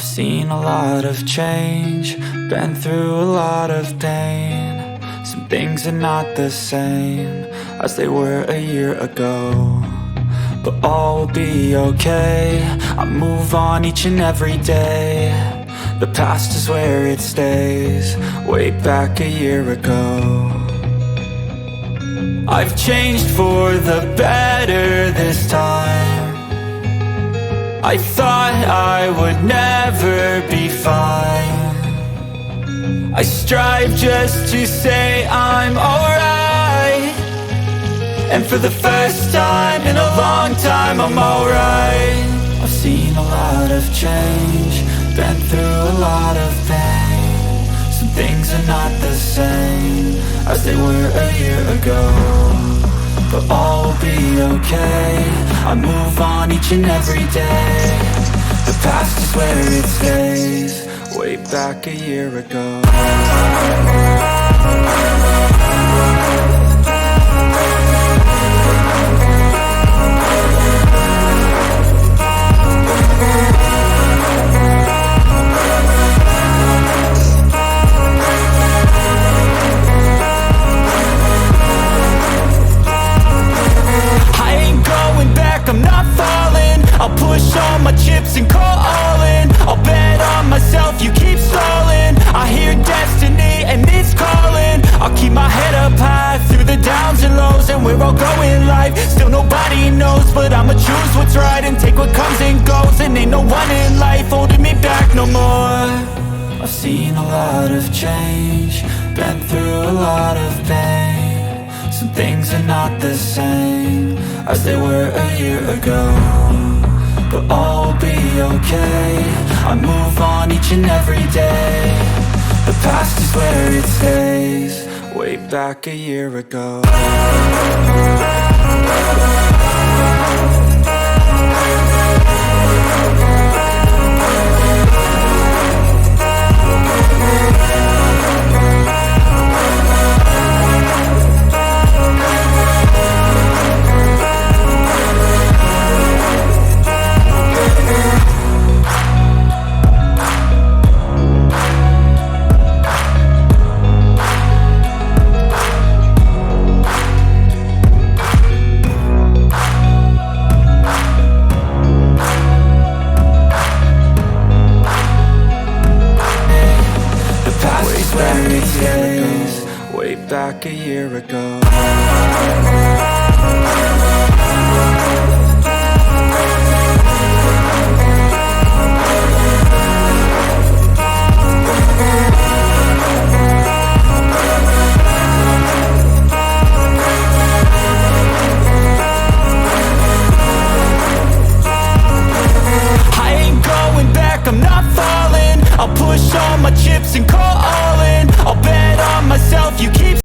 I've seen a lot of change, been through a lot of pain. Some things are not the same as they were a year ago, but all will be okay. I move on each and every day. The past is where it stays, way back a year ago. I've changed for the better this time. I thought I would never be fine. I strive just to say I'm alright, and for the first time in a long time I'm alright. I've seen a lot of change, been through a lot of pain. Some things are not the same as they were a year ago, but all will be okay. I move on each and every day. The past is where it stays, way back a year ago. I'm not falling, I'll push all my chips and call all in. I'll bet on myself, you keep stalling. I hear destiny and it's calling. I'll keep my head up high through the downs and lows, and we're all going life. Still nobody knows, but I'ma choose what's right and take what comes and goes. And ain't no one in life holding me back no more. I've seen a lot of change, been through a lot of pain. Some things are not the same as they were a year ago, but all will be okay. I move on each and every day. The past is where it stays, way back a year ago. Way back a year ago.